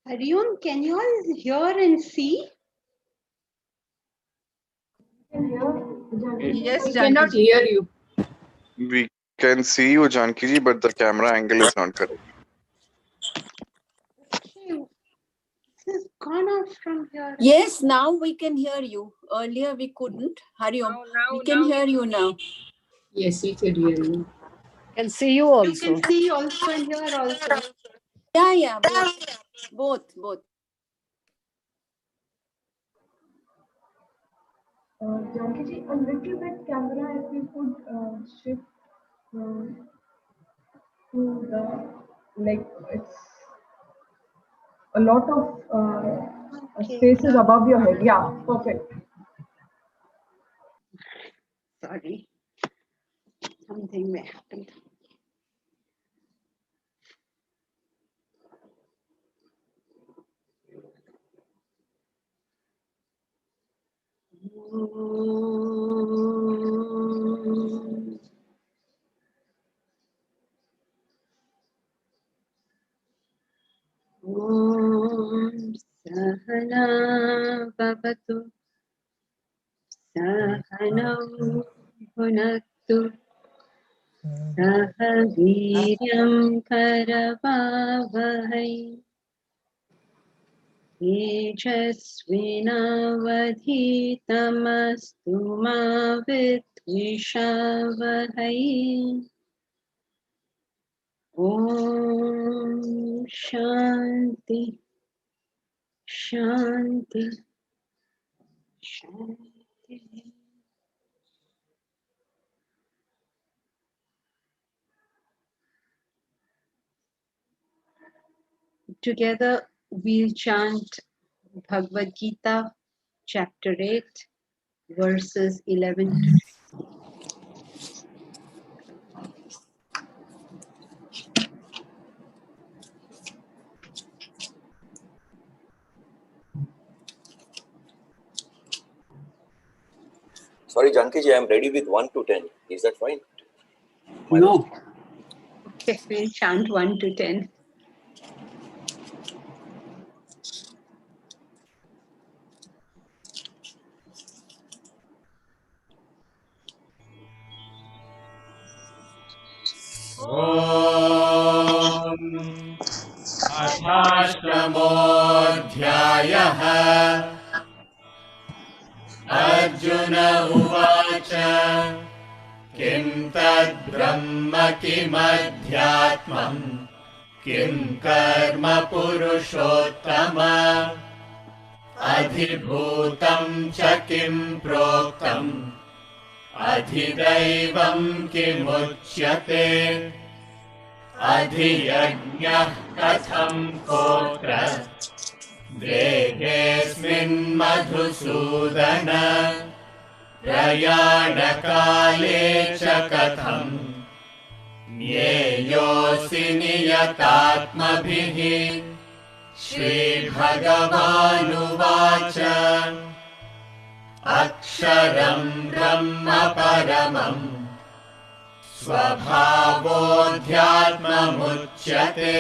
Hariom, can you all hear and see? Yes, we cannot hear you. We can see you, Janki ji, but the camera angle is not correct. Okay, this is gone off from here. Yes, now we can hear you. Earlier we couldn't. Hariom, we can hear you now. Yes, we can hear you. Can see you also. You can see also and hear also. Yeah, both. Janki ji, a little bit camera if you could shift to the, like, it's a lot of spaces above your head. Yeah, perfect. Sorry, something may happen. Om Sahana Bhavatu Sahanam Bhunaktu Saha Viryam Karavavahai Tejasvinavadhitamastu ma vidvishavahai. Om Shanti Shanti Shanti. Together we'll chant Bhagavad Gita, chapter 8, verses 11 to 20. Sorry, Janki ji, I am ready with 1 to 10. Is that fine? No. Okay, we'll chant 1 to 10. अथाष्टमोऽध्यायः Arjun उवाच किं तद्ब्रह्म किमध्यात्मम् किं कर्म पुरुषोत्तम अधिभूतं च किं प्रोक्तम् अधिदैवं किमुच्यते अधियज्ञः कथं कोत्र देहेऽस्मिन् मधुसूदन प्रयाणकाले च कथं ज्ञेयोऽसि नियतात्मभिः श्रीभगवानुवाच अक्षरं ब्रह्म परमम् स्वभावोऽध्यात्ममुच्यते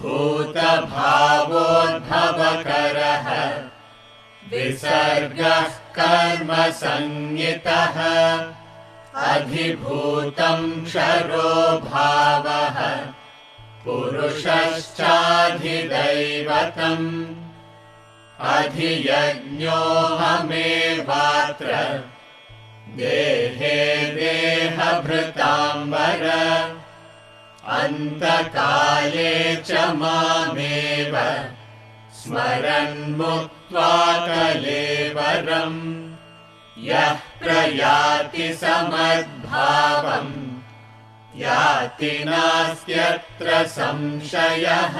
भूतभावोद्भवकरः विसर्गः कर्म संज्ञितः अधिभूतं क्षरो भावः पुरुषश्चाधिदैवतम् अधियज्ञोऽहमेवात्र देहे देहभृताम्बर अन्तकाले च मामेव स्मरन् मुक्त्वा कलेवरम् यः प्रयाति समद्भावम् याति नास्त्यत्र संशयः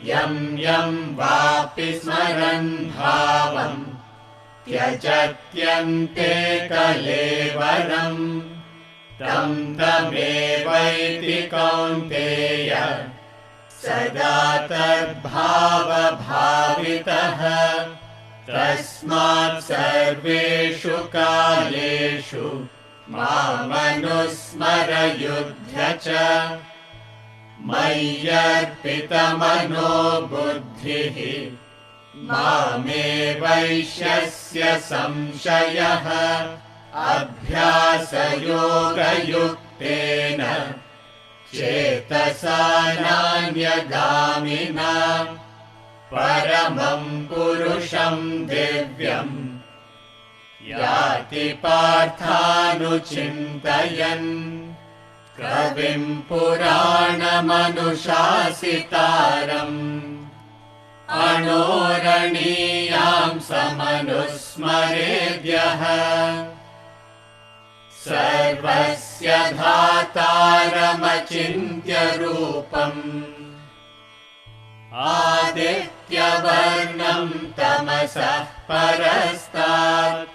यं यं वापि स्मरन् भावम् त्यजत्यन्ते कलेवरम् तं तमेवैति कौन्तेय सदा तद्भावभावितः तस्मात् सर्वेषु कालेषु मामनुस्मर युध्य च मय्यर्पितमनो बुद्धिः मामे वैश्यस्य संशयः अभ्यासयोगयुक्तेन चेतसा नान्यगामिना परमं पुरुषं दिव्यम् याति पार्थानुचिन्तयन् कविं पुराणमनुशासितारम् अणोरणीयां समनुस्मरेद्यः सर्वस्य धातारमचिन्त्य रूपम् आदित्यवर्णं तमसः परस्तात्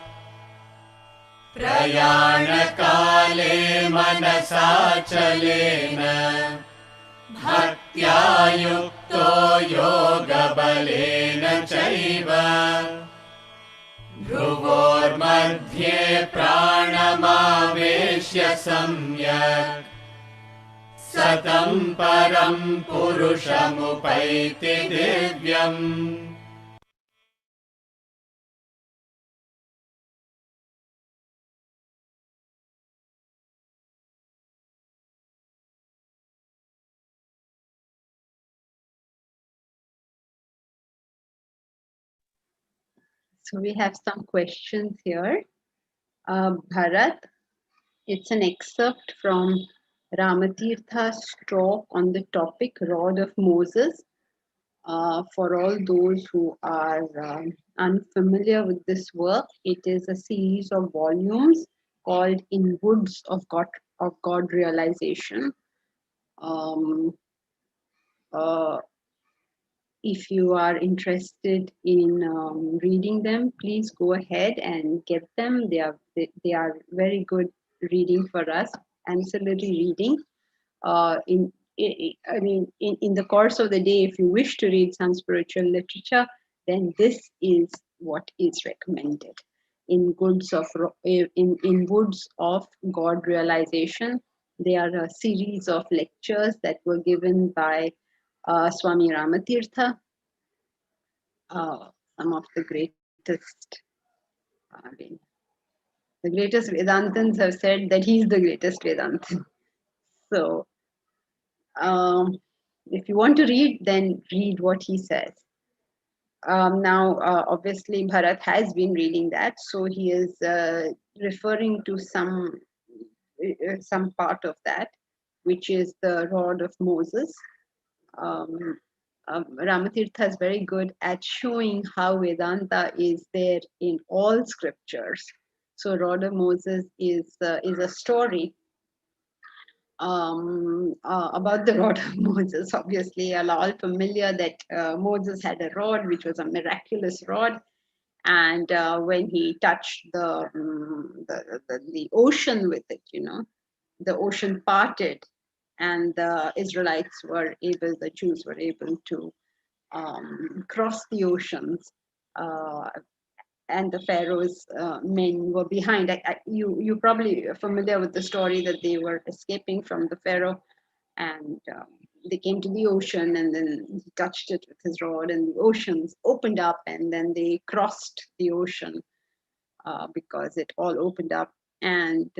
प्रयाणकाले मनसाचलेन भक्त्या युक्तो योगबलेन चैव भ्रुवोर्मध्ये प्राणमावेश्य सम्यक् सतं परं पुरुषमुपैति दिव्यम्. So we have some questions here. Bharat, it's an excerpt from Ramatirtha's talk on the topic Rod of Moses. For all those who are unfamiliar with this work, it is a series of volumes called In Woods of God Realization. If you are interested in reading them, please go ahead and get them. They are very good reading for us, ancillary reading. In the course of the day, if you wish to read some spiritual literature, then this is what is recommended. In Woods of God Realization, they are a series of lectures that were given by Swami Ramatirtha, some of the greatest, the greatest Vedantins have said that he's the greatest Vedantin. So, if you want to read, then read what he says. Now, obviously, Bharat has been reading that, so he is referring to some part of that, which is the rod of Moses. Ramatirtha is very good at showing how Vedanta is there in all scriptures. So, rod of Moses is a story about the rod of Moses. Obviously, are all familiar that Moses had a rod, which was a miraculous rod, and when he touched the ocean with it, the ocean parted, and the Israelites were able, the Jews were able to cross the oceans, and the Pharaoh's men were behind. You probably are familiar with the story that they were escaping from the Pharaoh, and they came to the ocean, and then he touched it with his rod, and the oceans opened up, and then they crossed the ocean because it all opened up, and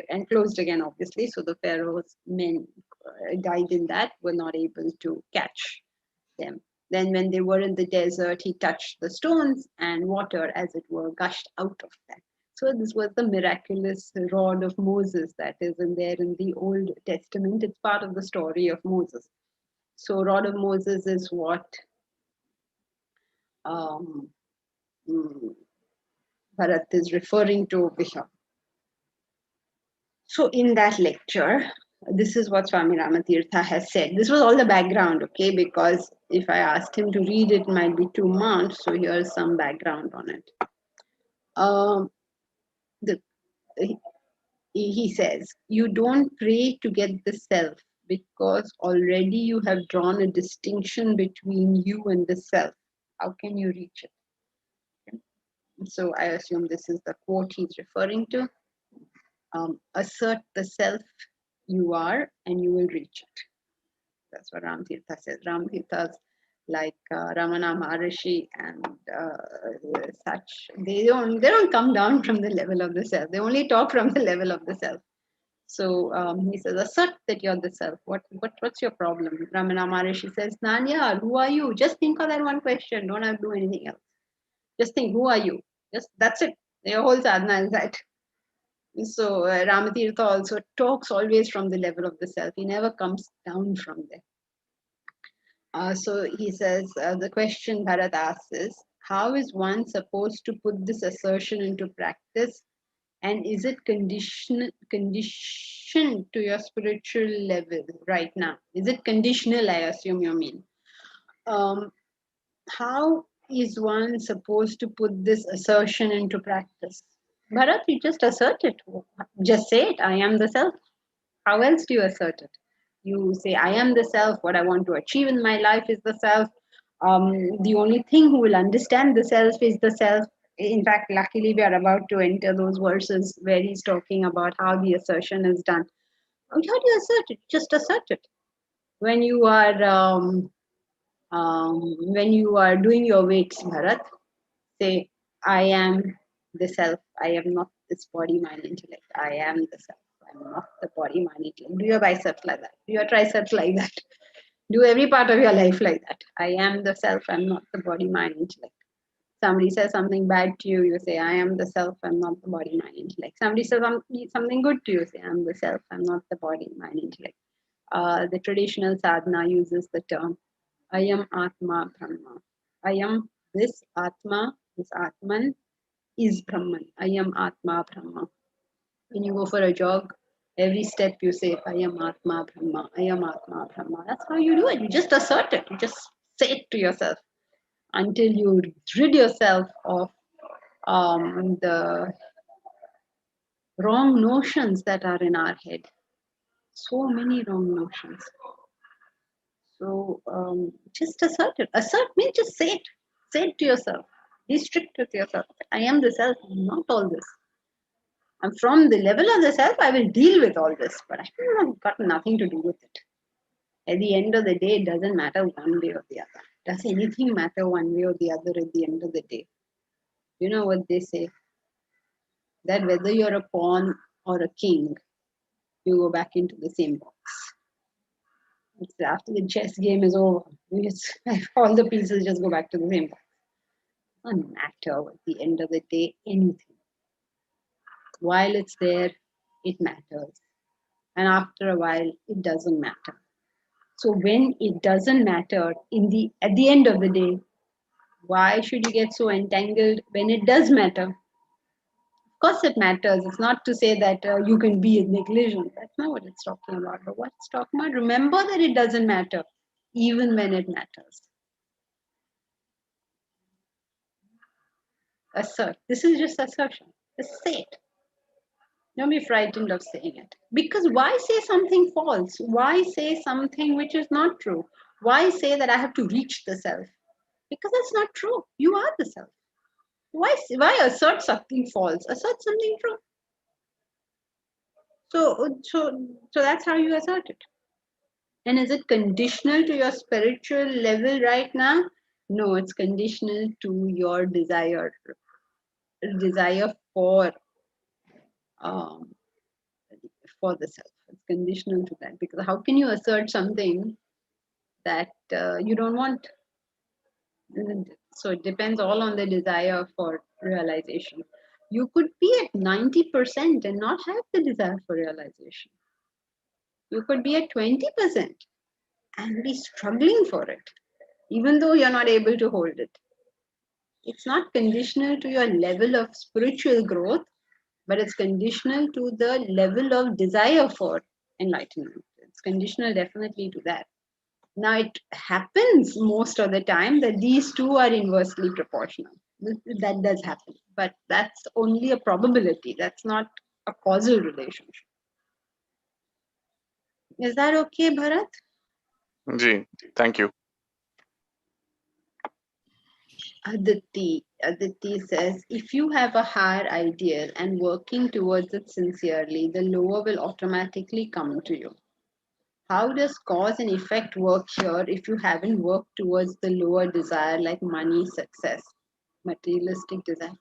and closed again, obviously. So the Pharaoh's men died in that, were not able to catch them. Then when they were in the desert, he touched the stones, and water, as it were, gushed out of them. So this was the miraculous rod of Moses that is in there in the Old Testament. It's part of the story of Moses. So rod of Moses is what Bharat is referring to over here. So in that lecture, this is what Swami Ramatirtha has said. This was all the background, okay? Because if I asked him to read it, it might be too much. So here's some background on it. He says, you don't pray to get the self because already you have drawn a distinction between you and the self. How can you reach it? Okay. So I assume this is the quote he's referring to. Assert the self you are and you will reach it. That's what Ram Tirtha says. Ram Tirtha's like Ramana Maharishi and such. They don't come down from the level of the self. They only talk from the level of the self. So he says, assert that you're the self. What's your problem? Ramana Maharishi says, Nanya, who are you? Just think of that one question. Don't have to do anything else. Just think, who are you? Just that's it. Your whole sadhana is that. So Ramatirtha also talks always from the level of the self. He never comes down from there. So he says, the question Bharat asks is, how is one supposed to put this assertion into practice? And is it conditioned to your spiritual level right now? Is it conditional, I assume you mean? How is one supposed to put this assertion into practice? Bharat, you just assert it. Just say it, I am the self. How else do you assert it? You say, I am the self. What I want to achieve in my life is the self. The only thing who will understand the self is the self. In fact, luckily, we are about to enter those verses where he's talking about how the assertion is done. How do you assert it? Just assert it. When you are doing your weights, Bharat, say, I am the self. I am not this body, mind, intellect. I am the self. I'm not the body, mind, intellect. Do your biceps like that. Do your triceps like that. Do every part of your life like that. I am the self. I'm not the body, mind, intellect. Somebody says something bad to you, you say, I am the self, I'm not the body, mind, intellect. Somebody says something good to you, say, I'm the self, I'm not the body, mind, intellect. The traditional sadhana uses the term, I am Atma Brahma. I am this Atma, this Atman is Brahman. I am Atma Brahma. When you go for a jog, every step you say, I am Atma Brahma, I am Atma Brahma. That's how you do it. You just assert it. You just say it to yourself until you rid yourself of the wrong notions that are in our head. So many wrong notions. So just assert it. Assert means just say it. Say it to yourself. Be strict with yourself. I am the self, not all this. And from the level of the self, I will deal with all this, but I have got nothing to do with it. At the end of the day, it doesn't matter one way or the other. Does anything matter one way or the other at the end of the day? You know what they say? That whether you're a pawn or a king, you go back into the same box. It's after the chess game is over, all the pieces just go back to the same box. It doesn't matter at the end of the day, anything. While it's there, it matters. And after a while, it doesn't matter. So when it doesn't matter at the end of the day, why should you get so entangled when it does matter? Of course it matters. It's not to say that you can be negligent. That's not what it's talking about. But what it's talking about, remember that it doesn't matter, even when it matters. Assert. This is just assertion. Just say it. Don't be frightened of saying it. Because why say something false? Why say something which is not true? Why say that I have to reach the self? Because that's not true. You are the self. Why assert something false? Assert something true. So that's how you assert it. And is it conditional to your spiritual level right now? No, it's conditional to your desire for the self. It's conditional to that, because how can you assert something that you don't want? So it depends all on the desire for realization. You could be at 90% and not have the desire for realization. You could be at 20% and be struggling for it, even though you're not able to hold it. It's not conditional to your level of spiritual growth, but it's conditional to the level of desire for enlightenment. It's conditional definitely to that. Now, it happens most of the time that these two are inversely proportional. That does happen, but that's only a probability. That's not a causal relationship. Is that okay, Bharat? Ji, thank you. Aditi says, if you have a higher ideal and working towards it sincerely, the lower will automatically come to you. How does cause and effect work here if you haven't worked towards the lower desire like money, success, materialistic desire?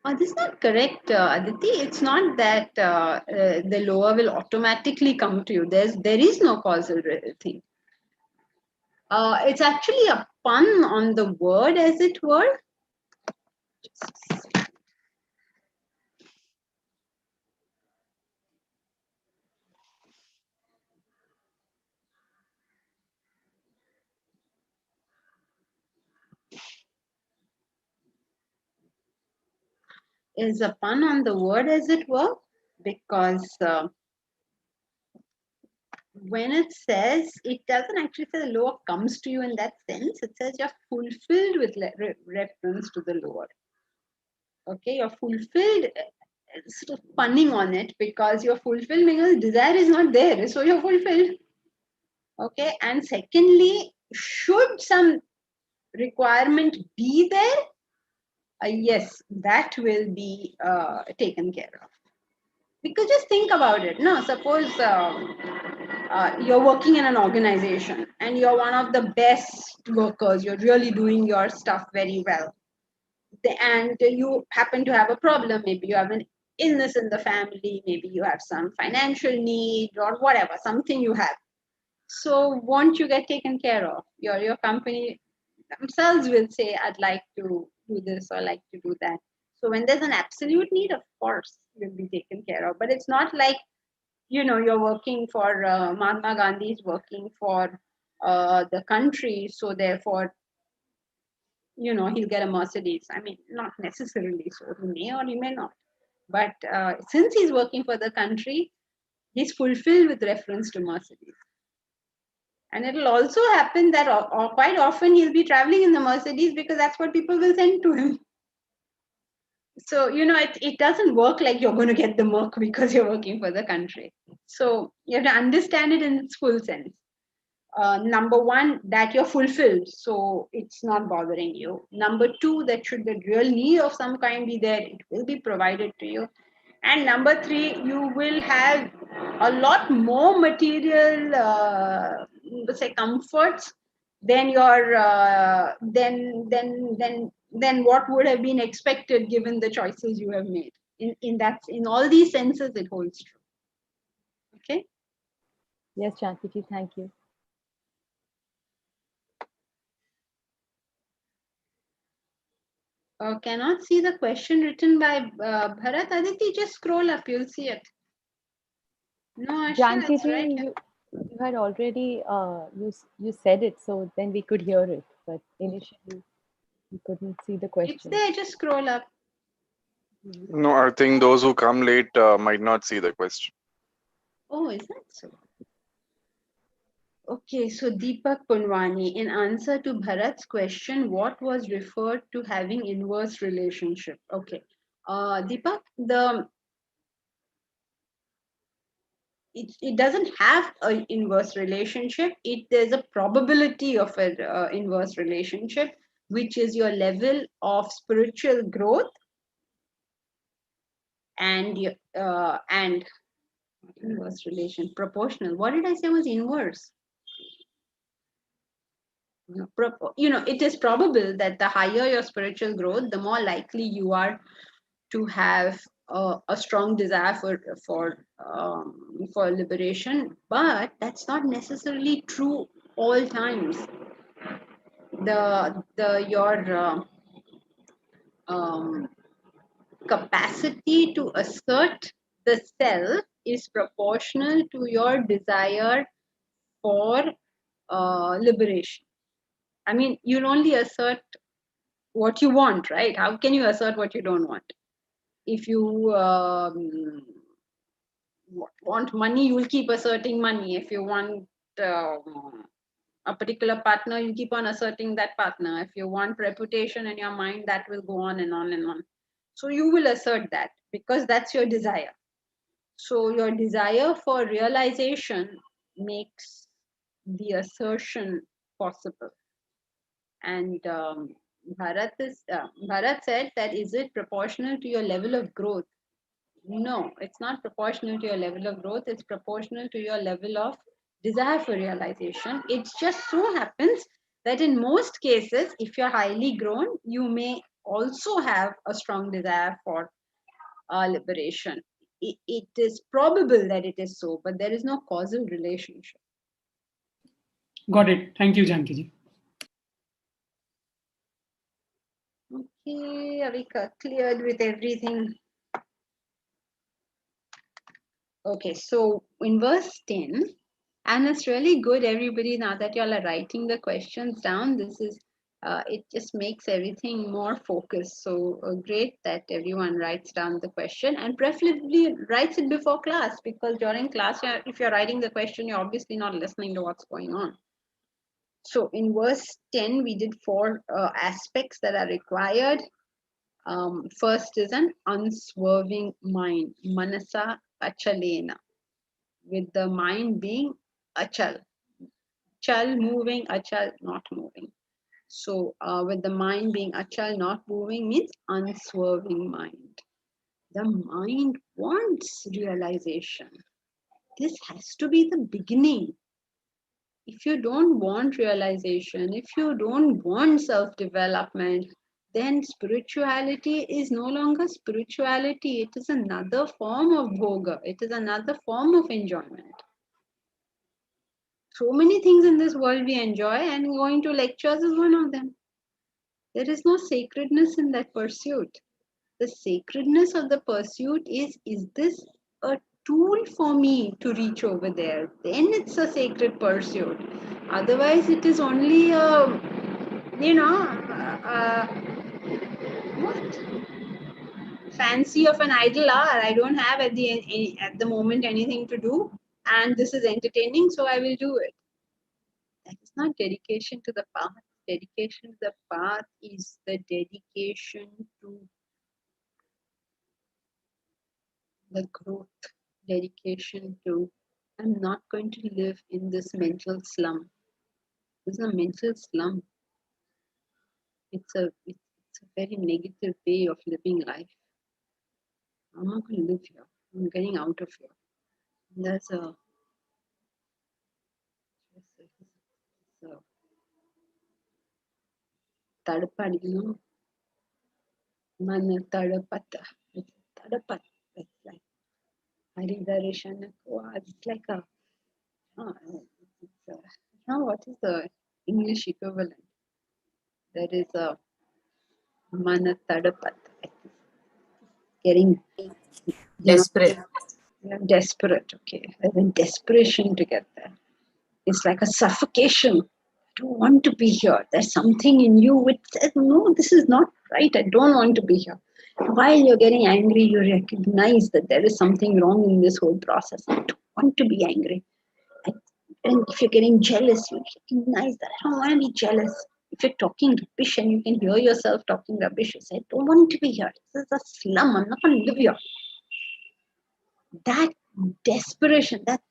Oh, this is not correct, Aditi. It's not that the lower will automatically come to you. There is no causal thing. It's actually a pun on the word, as it were. Is a pun on the word, as it were, because when it says, it doesn't actually say the lower comes to you in that sense. It says you're fulfilled with reference to the lower. Okay, you're fulfilled, sort of punning on it, because you're fulfilled because desire is not there, so you're fulfilled. Okay, and secondly, should some requirement be there, yes, that will be taken care of. Because just think about it. No, suppose you're working in an organization and you're one of the best workers. You're really doing your stuff very well. And you happen to have a problem. Maybe you have an illness in the family. Maybe you have some financial need or whatever, something you have. So won't you get taken care of? Your company themselves will say, I'd like to do this or like to do that. So when there's an absolute need, of course, you'll be taken care of. But it's not like, you're working for Mahatma Gandhi is working for the country. So therefore, he'll get a Mercedes. I mean, not necessarily so. He may or he may not. But since he's working for the country, he's fulfilled with reference to Mercedes. And it'll also happen that quite often he'll be traveling in the Mercedes because that's what people will send to him. So, it doesn't work like you're going to get the Merc because you're working for the country. So you have to understand it in its full sense. Number one, that you're fulfilled, so it's not bothering you. Number two, that should the real need of some kind be there, it will be provided to you. And number three, you will have a lot more material, say, comforts than your than what would have been expected given the choices you have made. In all these senses, it holds true. Okay. Yes, Janki, thank you. Cannot see the question written by Bharat. Aditi, just scroll up, you'll see it. No, Ashia, Janki it's right here. you had already you said it, so then we could hear it, but initially we couldn't see the question. It's there, just scroll up. No, I think those who come late might not see the question. Oh, is that so? Okay, so Deepak Punwani, in answer to Bharat's question, what was referred to having inverse relationship? Okay, Deepak, it doesn't have an inverse relationship. There's a probability of an inverse relationship, which is your level of spiritual growth and inverse relation, proportional. What did I say was inverse? It is probable that the higher your spiritual growth, the more likely you are to have a strong desire for liberation. But that's not necessarily true all times. Your capacity to assert the self is proportional to your desire for liberation. I mean, you'll only assert what you want, right? How can you assert what you don't want? If you want money, you will keep asserting money. If you want a particular partner, you keep on asserting that partner. If you want reputation in your mind, that will go on and on and on. So you will assert that because that's your desire. So your desire for realization makes the assertion possible. And Bharat said that, is it proportional to your level of growth? No, it's not proportional to your level of growth. It's proportional to your level of desire for realization. It just so happens that in most cases, if you're highly grown, you may also have a strong desire for liberation. It is probable that it is so, but there is no causal relationship. Got it. Thank you, Janki. Okay, are we cleared with everything? Okay, so in verse 10, and it's really good, everybody, now that y'all are writing the questions down, this is, it just makes everything more focused. So great that everyone writes down the question and preferably writes it before class, because during class, if you're writing the question, you're obviously not listening to what's going on. So in verse 10, we did 4 aspects that are required. First is an unswerving mind, manasa achalena, with the mind being achal. Chal moving, achal not moving. So with the mind being achal not moving means unswerving mind. The mind wants realization. This has to be the beginning. If you don't want realization, if you don't want self-development, then spirituality is no longer spirituality. It is another form of bhoga. It is another form of enjoyment. So many things in this world we enjoy, and going to lectures is one of them. There is no sacredness in that pursuit. The sacredness of the pursuit is this a tool for me to reach over there? Then it's a sacred pursuit. Otherwise, it is only a, what? Fancy of an idle hour. I don't have at the moment anything to do, and this is entertaining, so I will do it. That is not dedication to the path. Dedication to the path is the dedication to the growth, dedication to, I'm not going to live in this mental slum. This is a mental slum. It's a very negative way of living life. I'm not going to live here. I'm getting out of here. There's a tadapad, mana tadapata. It's tadapat. It's like Haridarishana. It's like a, what is the English equivalent? There is a mana tadapat. Getting Desperate. Desperate. Okay, there's a desperation to get there. It's like a suffocation. I don't want to be here. There's something in you which says, no, this is not right. I don't want to be here. While you're getting angry, you recognize that there is something wrong in this whole process. I don't want to be angry. And if you're getting jealous, you recognize that I don't want to be jealous. If you're talking rubbish and you can hear yourself talking rubbish, you say, I don't want to be here. This is a slum. I'm not going to live here. That desperation, that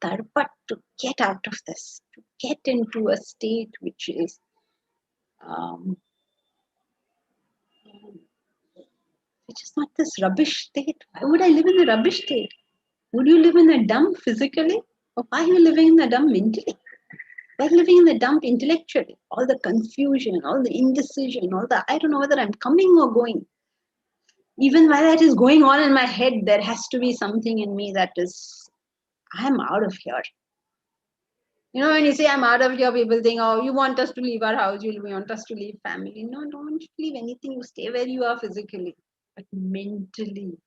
tarpat to get out of this, to get into a state which is not this rubbish state. Why would I live in the rubbish state? Would you live in the dump physically? Or why are you living in the dump mentally? Why are you living in the dump intellectually? All the confusion, all the indecision, all the, I don't know whether I'm coming or going. Even while that is going on in my head, there has to be something in me that is, I'm out of here. When you say I'm out of here, people think, oh, you want us to leave our house, you want us to leave family. No, don't leave anything. You stay where you are physically. But mentally,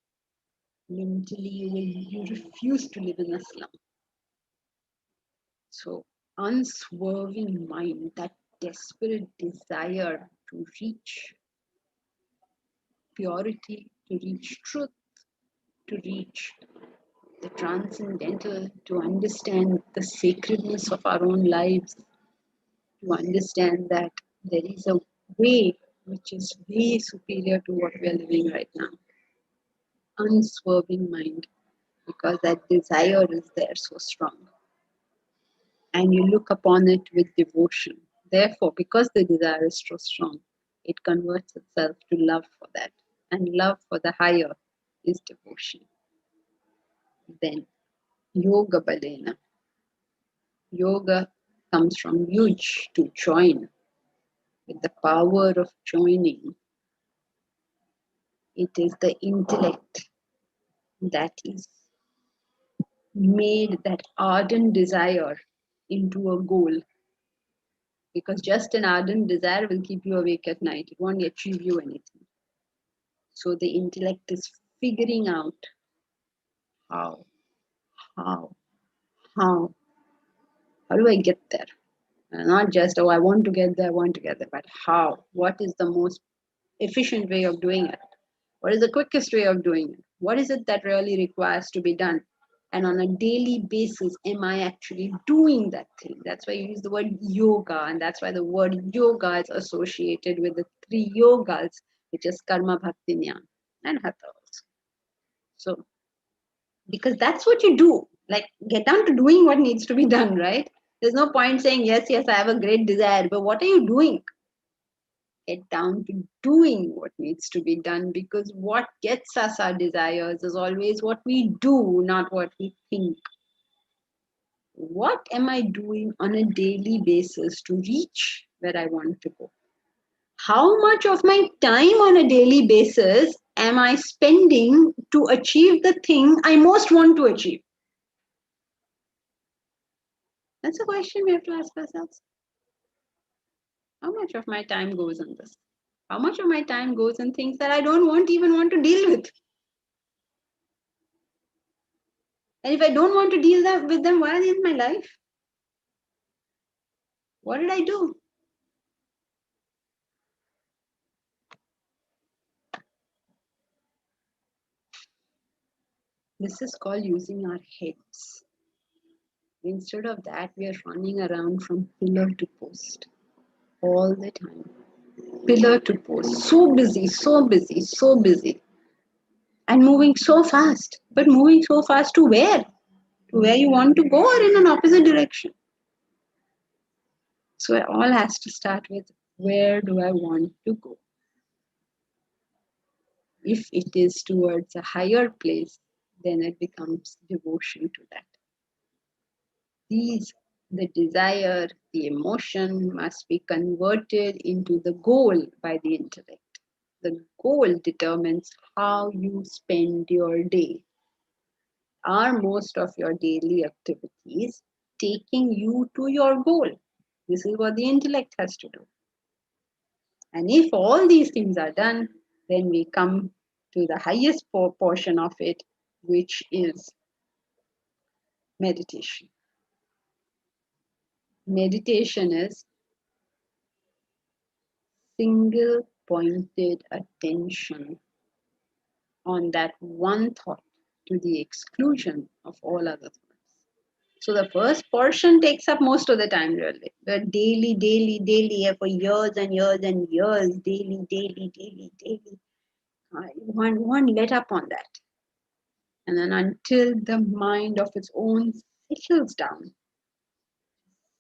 you refuse to live in a slum. So, unswerving mind, that desperate desire to reach purity, to reach truth, to reach the transcendental, to understand the sacredness of our own lives, to understand that there is a way which is way superior to what we are living right now. Unswerving mind, because that desire is there so strong. And you look upon it with devotion. Therefore, because the desire is so strong, it converts itself to love for that. And love for the higher is devotion. Then, yoga balena. Yoga comes from yuj, to join. With the power of joining, it is the intellect that is made that ardent desire into a goal. Because just an ardent desire will keep you awake at night. It won't achieve you anything. So the intellect is figuring out how do I get there? And not just, oh, I want to get there, but how? What is the most efficient way of doing it? What is the quickest way of doing it? What is it that really requires to be done? And on a daily basis, am I actually doing that thing? That's why you use the word yoga, and that's why the word yoga is associated with the 3 yogas, which is karma, bhakti, jnana, and hatha also. So, because that's what you do. Like, get down to doing what needs to be done, right? There's no point saying, yes, I have a great desire, but what are you doing? Get down to doing what needs to be done, because what gets us our desires is always what we do, not what we think. What am I doing on a daily basis to reach where I want to go? How much of my time on a daily basis am I spending to achieve the thing I most want to achieve? That's a question we have to ask ourselves. How much of my time goes on this? How much of my time goes on things that I don't even want to deal with? And if I don't want to deal with them, why are they in my life? What did I do? This is called using our heads. Instead of that, we are running around from pillar to post all the time. Pillar to post. So busy, so busy, so busy. And moving so fast. But moving so fast to where? To where you want to go, or in an opposite direction? So it all has to start with, where do I want to go? If it is towards a higher place, then it becomes devotion to that. The desire, the emotion must be converted into the goal by the intellect. The goal determines how you spend your day. Are most of your daily activities taking you to your goal? This is what the intellect has to do. And if all these things are done, then we come to the highest portion of it, which is meditation. Meditation is single pointed attention on that one thought to the exclusion of all other thoughts. So the first portion takes up most of the time, really. The daily, for years and years and years, daily. One let up on that. And then until the mind of its own settles down.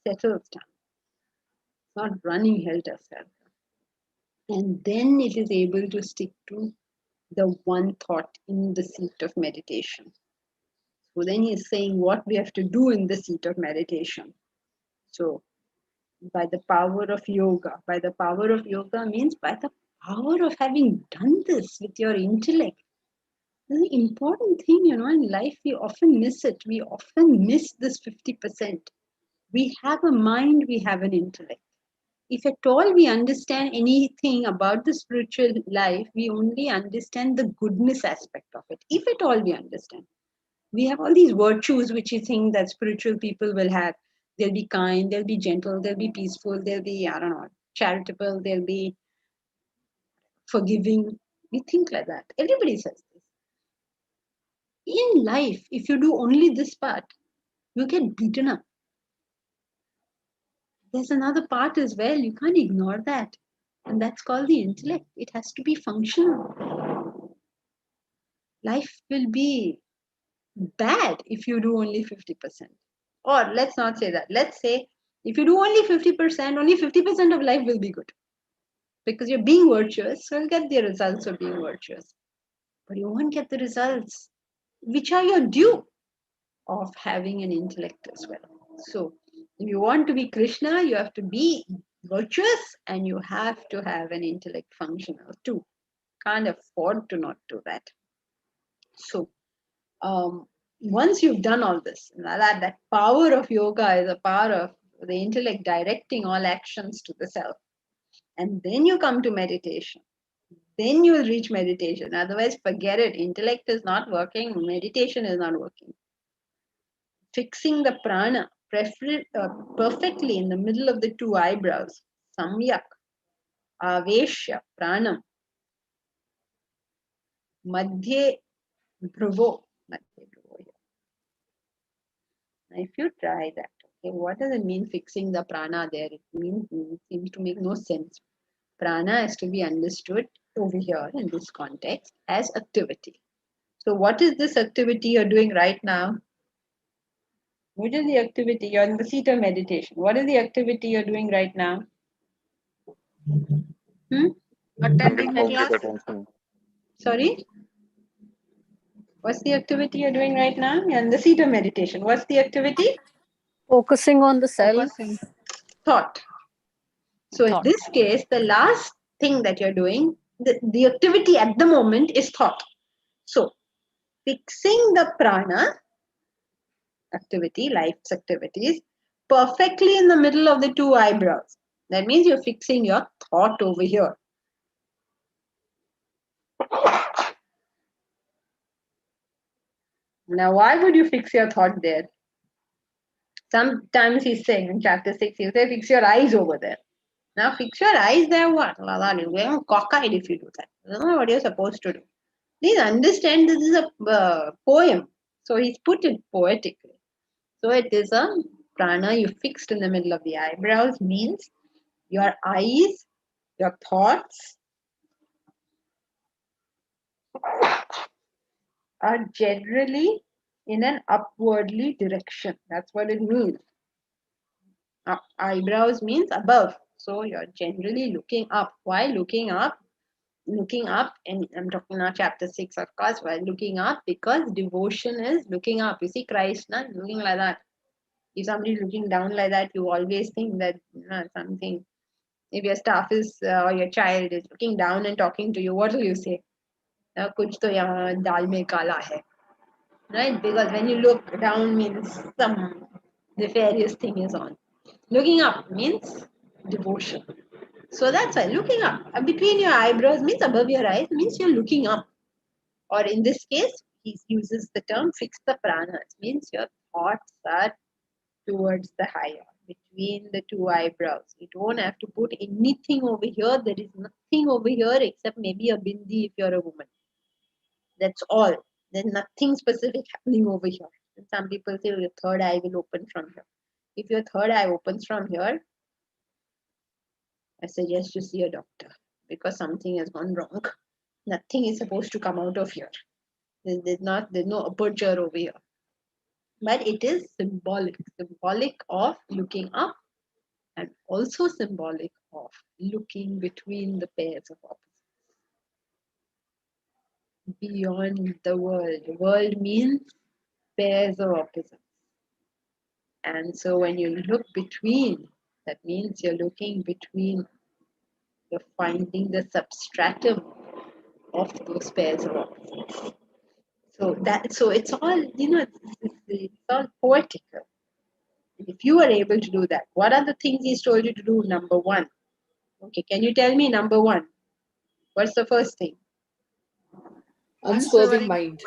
It's not running helter-skelter. And then it is able to stick to the one thought in the seat of meditation. So then he is saying what we have to do in the seat of meditation. So by the power of yoga means by the power of having done this with your intellect. This is an important thing, in life. We often miss it. We often miss this 50%. We have a mind, we have an intellect. If at all we understand anything about the spiritual life, we only understand the goodness aspect of it. If at all we understand. We have all these virtues which we think that spiritual people will have. They'll be kind, they'll be gentle, they'll be peaceful, they'll be, charitable, they'll be forgiving. We think like that. Everybody says this. In life, if you do only this part, you get beaten up. There's another part as well. You can't ignore that. And that's called the intellect. It has to be functional. Life will be bad if you do only 50%. Or let's not say that. Let's say if you do only 50%, only 50% of life will be good. Because you're being virtuous, so you'll get the results of being virtuous. But you won't get the results, which are your due of having an intellect as well. So If you want to be Krishna, you have to be virtuous and you have to have an intellect functional too. Can't afford to not do that. So, once you've done all this, that power of yoga is a power of the intellect directing all actions to the self. And then you come to meditation. Then you will reach meditation. Otherwise, forget it. Intellect is not working. Meditation is not working. Fixing the prana perfectly in the middle of the two eyebrows. Samyak, aveshya, pranam. Madhye bhruvo. If you try that, okay, what does it mean fixing the prana there? It seems to make no sense. Prana is to be understood over here in this context as activity. So what is this activity you're doing right now? What is the activity? You're in the seat of meditation. What is the activity you're doing right now? Attending the class. Attention. Sorry? What's the activity you're doing right now? You're in the seat of meditation. What's the activity? Focusing on the self. Focusing. Thought. So in this case, the last thing that you're doing, the activity at the moment is thought. So fixing the prana activity, life's activities, perfectly in the middle of the two eyebrows. That means you're fixing your thought over here. Now, why would you fix your thought there? Sometimes he's saying in chapter 6, he'll say, fix your eyes over there. Now, fix your eyes there, what? You're going cockeyed if you do that. I don't know what you're supposed to do. Please understand this is a poem. So he's put it poetically. So it is a prana you fixed in the middle of the eyebrows, means your eyes, your thoughts are generally in an upwardly direction. That's what it means. Eyebrows means above. So you're generally looking up. Why looking up? Looking up, and I'm talking now chapter 6, of course, while looking up, because devotion is looking up. You see Christ now looking like that. If somebody is looking down like that, you always think that something. If your staff is or your child is looking down and talking to you, what will you say? Kuch to yahan dal mein kala hai. Right? Because when you look down means some nefarious thing is on. Looking up means devotion. So that's why looking up between your eyebrows means above your eyes, means you're looking up. Or in this case, he uses the term fix the pranas, means your thoughts are towards the higher, between the two eyebrows. You don't have to put anything over here. There is nothing over here except maybe a bindi if you're a woman. That's all. There's nothing specific happening over here. And some people say your third eye will open from here. If your third eye opens from here, I suggest you see a doctor because something has gone wrong. Nothing is supposed to come out of here. There's no aperture over here. But it is symbolic of looking up and also symbolic of looking between the pairs of opposites. Beyond the world. The world means pairs of opposites. And so when you look between, that means you're looking between, you're finding the substratum of those pairs of opposites. So it's all, it's all poetical. And if you are able to do that, what are the things he's told you to do? Number one. Okay, can you tell me number one? What's the first thing? Unswerving mind.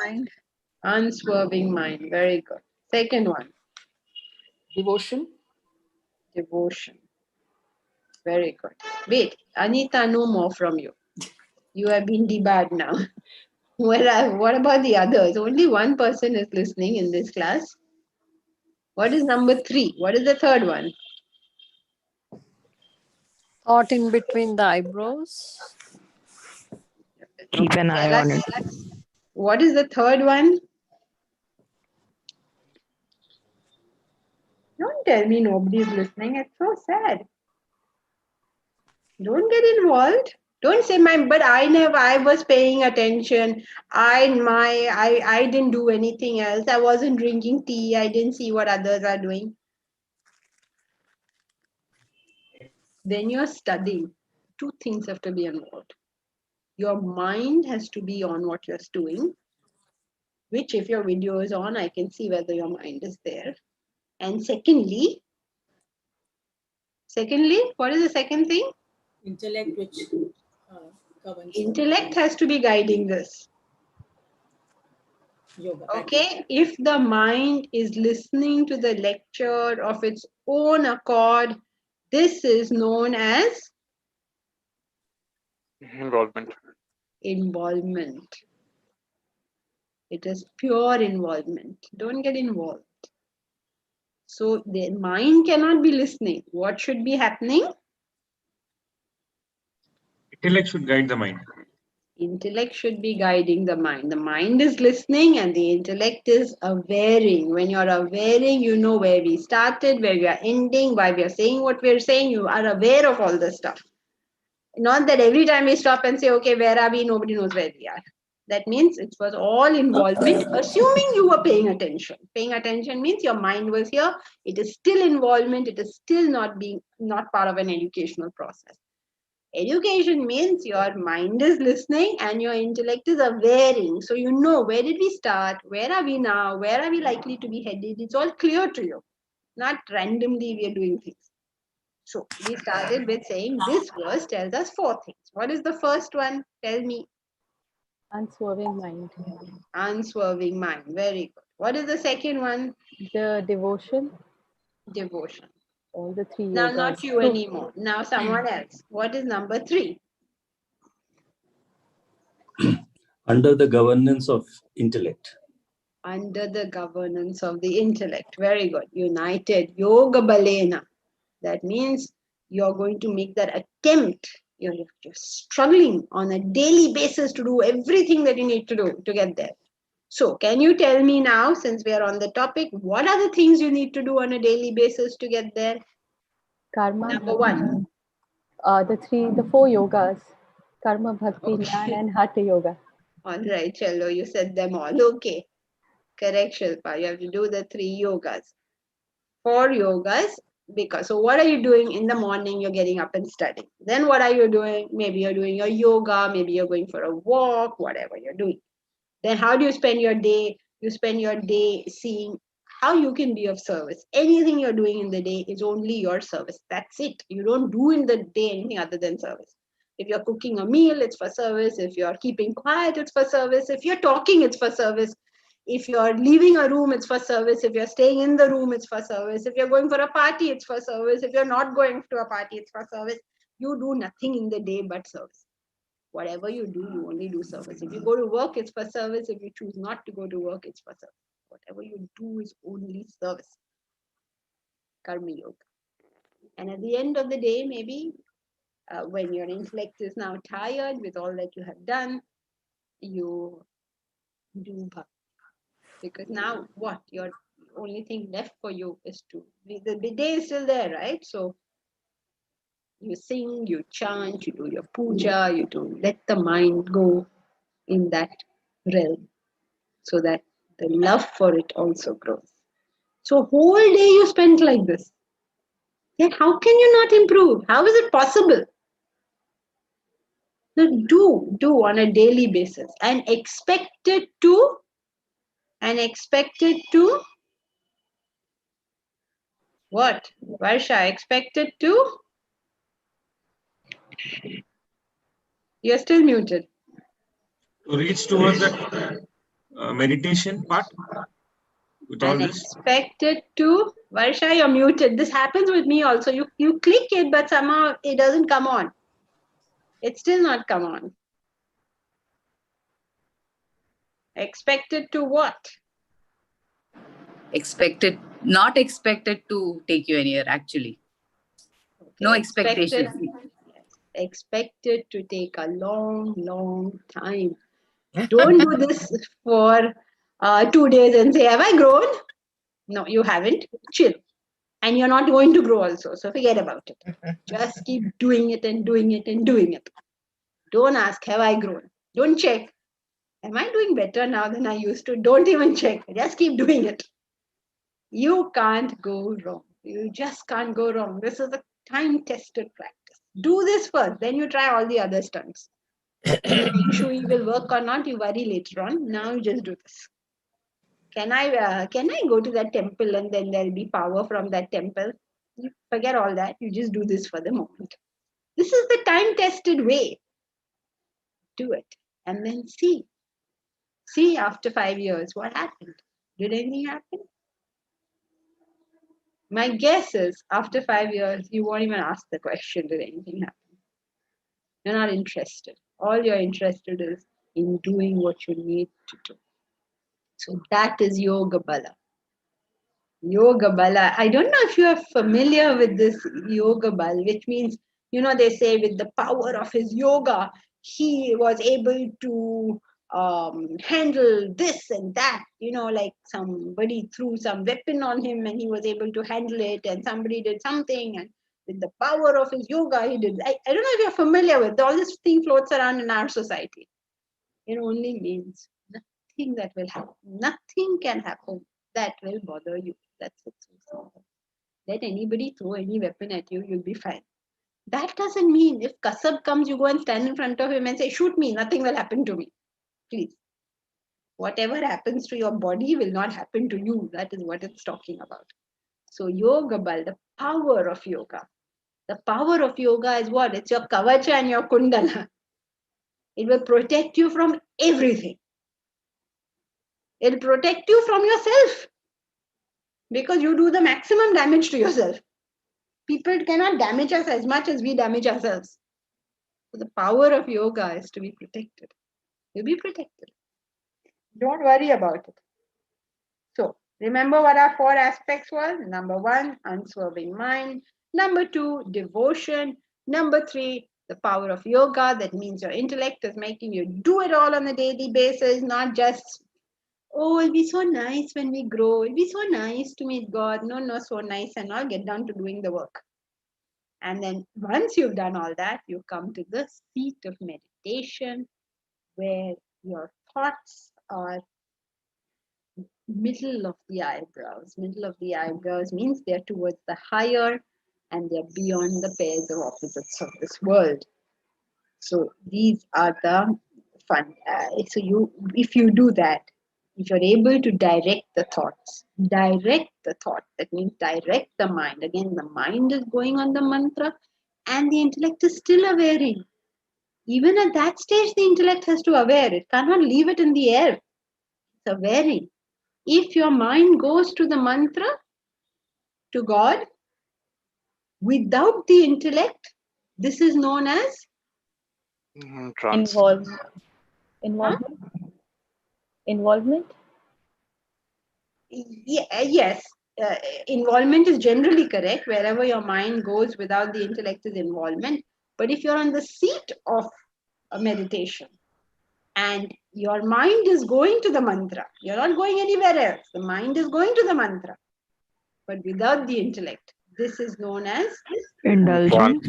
Unswerving mind. Very good. Second one. Devotion. Devotion. Very good. Wait, Anita, no more from you. You have been debarred now. What about the others? Only one person is listening in this class. What is number 3? What is the third one? Thought in between the eyebrows. Keep an eye on it. What is the third one? Don't tell me nobody is listening. It's so sad. Don't get involved. Don't say but I was paying attention. I didn't do anything else. I wasn't drinking tea. I didn't see what others are doing. when you're studying, two things have to be involved. Your mind has to be on what you're doing, which if your video is on, I can see whether your mind is there. And secondly, what is the second thing? Intellect, which governs. Intellect has to be guiding this. Yoga. Okay, if the mind is listening to the lecture of its own accord, this is known as Involvement. involvement. It is pure involvement. Don't get involved. So the mind cannot be listening. What should be happening? Intellect should guide the mind. Intellect should be guiding the mind. The mind is listening and the intellect is awareing. When you're awareing, you know where we started, where we are ending, why we are saying what we are saying. You are aware of all this stuff. Not that every time we stop and say, okay, where are we? Nobody knows where we are. That means it was all involvement, assuming you were paying attention. Paying attention means your mind was here. It is still involvement. It is still not part of an educational process. Education means your mind is listening and your intellect is awareing. So you know, where did we start? Where are we now? Where are we likely to be headed? It's all clear to you. Not randomly we are doing things. So we started with saying this verse tells us 4 things. What is the first one? Tell me. Unswerving mind. Unswerving mind. Very good. What is the second one? The devotion. Devotion. All the 3 Now, yogas. not you anymore. Now, someone else. What is number 3? Under the governance of intellect. Under the governance of the intellect. Very good. United. Yoga balena. That means you're going to make that attempt. You're struggling on a daily basis to do everything that you need to do to get there. So, can you tell me now, since we are on the topic, what are the things you need to do on a daily basis to get there? Karma. Number 1. The 4 yogas. Karma, Bhakti, Jnana and Hatha Yoga. All right, Chalo, you said them all. Okay. Correct, Shilpa. You have to do the 3 yogas. 4 yogas. Because, so what are you doing in the morning? You're getting up and studying. Then what are you doing? Maybe you're doing your yoga. Maybe you're going for a walk, whatever you're doing. Then how do you spend your day? You spend your day seeing how you can be of service. Anything you're doing in the day is only your service. That's it. You don't do in the day anything other than service. If you're cooking a meal, it's for service. If you're keeping quiet, it's for service. If you're talking, it's for service. If you're leaving a room, it's for service. If you're staying in the room, it's for service. If you're going for a party, it's for service. If you're not going to a party, it's for service. You do nothing in the day but service. Whatever you do, you only do service. If you go to work, it's for service. If you choose not to go to work, it's for service. Whatever you do is only service. Karma yoga. And at the end of the day, maybe when your intellect is now tired with all that you have done, you do bhakti. Because now what? Your only thing left for you is to, the day is still there, right? So you sing, you chant, you do your puja, you do let the mind go in that realm so that the love for it also grows. So whole day you spent like this. Then how can you not improve? How is it possible? So do on a daily basis and expect it to what? Varsha, expected to? You're still muted. To reach towards that meditation part with all And this. expected to? Varsha, you're muted. This happens with me also. You click it, but somehow it doesn't come on. It's still not come on. Expected to what? Not expected to take you anywhere, actually. Okay, no expectation. Expected to take a long, long time. Don't do this for 2 days and say, have I grown? No, you haven't. Chill. And you're not going to grow also. So forget about it. Just keep doing it and doing it and doing it. Don't ask, have I grown? Don't check. Am I doing better now than I used to? Don't even check. Just keep doing it. You can't go wrong. You just can't go wrong. This is a time-tested practice. Do this first, then you try all the other stunts. The feng shui will work or not, you worry later on. Now you just do this. Can I go to that temple and then there'll be power from that temple? You forget all that. You just do this for the moment. This is the time-tested way. Do it and then see. See after 5 years what happened. Did anything happen? My guess is after 5 years, you won't even ask the question, did anything happen? You're not interested. All you're interested is in doing what you need to do. So that is Yoga Bala. Yoga Bala. I don't know if you are familiar with this Yoga Bala, which means, they say with the power of his yoga, he was able to handle this and that, like somebody threw some weapon on him and he was able to handle it, and somebody did something, and with the power of his yoga, he did. I don't know if you're familiar with all this thing floats around in our society. It only means nothing that will happen. Nothing can happen that will bother you. That's it. So let anybody throw any weapon at you, you'll be fine. That doesn't mean if Kasab comes, you go and stand in front of him and say, shoot me, nothing will happen to me. Please. Whatever happens to your body will not happen to you. That is what it's talking about. So Yoga Bal, the power of yoga. The power of yoga is what? It's your kavacha and your kundala. It will protect you from everything. It will protect you from yourself. Because you do the maximum damage to yourself. People cannot damage us as much as we damage ourselves. So the power of yoga is to be protected. You'll be protected. Don't worry about it. So remember what our 4 aspects were. Number 1, unswerving mind. Number 2, devotion. Number 3, the power of yoga. That means your intellect is making you do it all on a daily basis, not just, oh, it'll be so nice when we grow. It'll be so nice to meet God. No, so nice and all. Get down to doing the work. And then once you've done all that, you come to the seat of meditation where your thoughts are middle of the eyebrows. Middle of the eyebrows means they're towards the higher and they're beyond the pairs of opposites of this world. So these are the fun. If you do that, if you're able to direct the thoughts, that means direct the mind. Again, the mind is going on the mantra and the intellect is still awareing. Even at that stage, the intellect has to aware. It cannot leave it in the air. It's awareing. If your mind goes to the mantra, to God, without the intellect, this is known as trance. Involvement? Yes. Involvement is generally correct. Wherever your mind goes without the intellect is involvement. But if you're on the seat of a meditation and your mind is going to the mantra, you're not going anywhere else. The mind is going to the mantra. But without the intellect, this is known as indulgence.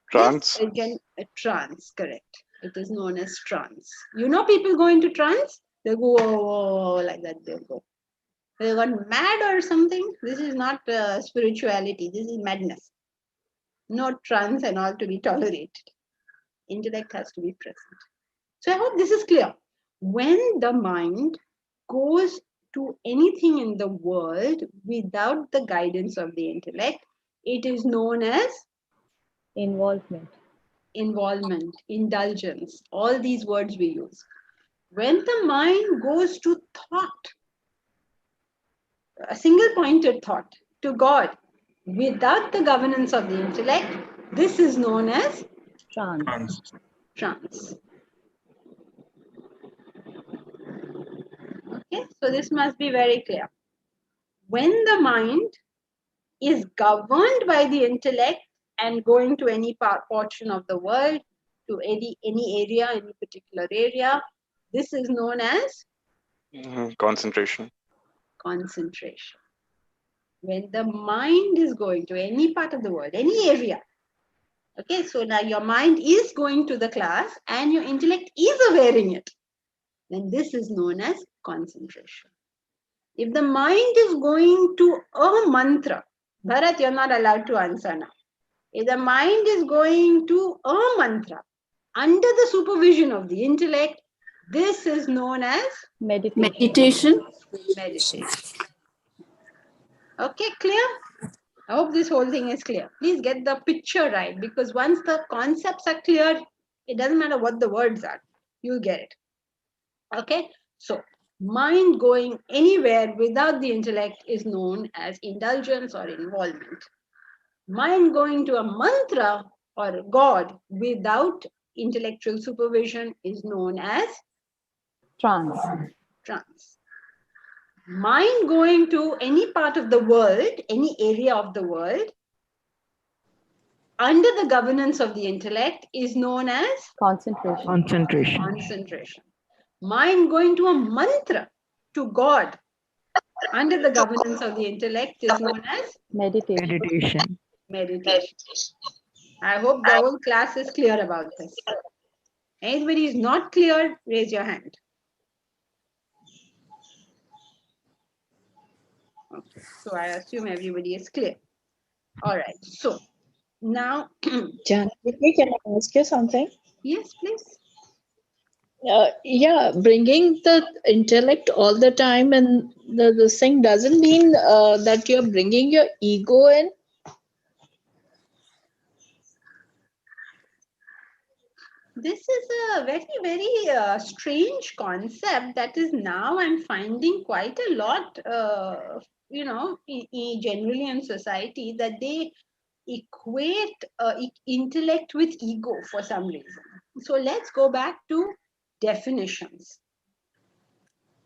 Trance. Yes, again, a trance, correct. It is known as trance. People go into trance, they go like that, they go. They got mad or something. This is not spirituality, this is madness. No trance and all to be tolerated. Intellect has to be present. So I hope this is clear. When the mind goes to anything in the world without the guidance of the intellect, it is known as involvement, indulgence, all these words we use. When the mind goes to thought, a single pointed thought to God without the governance of the intellect, this is known as trance. Okay, so this must be very clear. When the mind is governed by the intellect and going to any portion of the world, to any area, any particular area, this is known as concentration. When the mind is going to any part of the world, any area. Okay, so now your mind is going to the class and your intellect is awareing it. Then this is known as concentration. If the mind is going to a mantra, Bharat, you're not allowed to answer now. If the mind is going to a mantra under the supervision of the intellect, this is known as Meditation. meditation. Okay, clear? I hope this whole thing is clear. Please get the picture right, because once the concepts are clear, it doesn't matter what the words are, you'll get it. Okay, so mind going anywhere without the intellect is known as indulgence or involvement. Mind going to a mantra or God without intellectual supervision is known as Trance. trance. Mind going to any part of the world, any area of the world, under the governance of the intellect is known as Concentration. concentration. Mind going to a mantra, to God, under the governance of the intellect is known as Meditation. meditation. I hope the whole class is clear about this. Anybody is not clear, raise your hand. Okay, so I assume everybody is clear. All right, so now, Janvi, can I ask you something? Yes, please. Yeah, bringing the intellect all the time and this thing doesn't mean that you're bringing your ego in. This is a very, very strange concept that is now I'm finding quite a lot, generally in society, that they equate intellect with ego for some reason. So let's go back to definitions.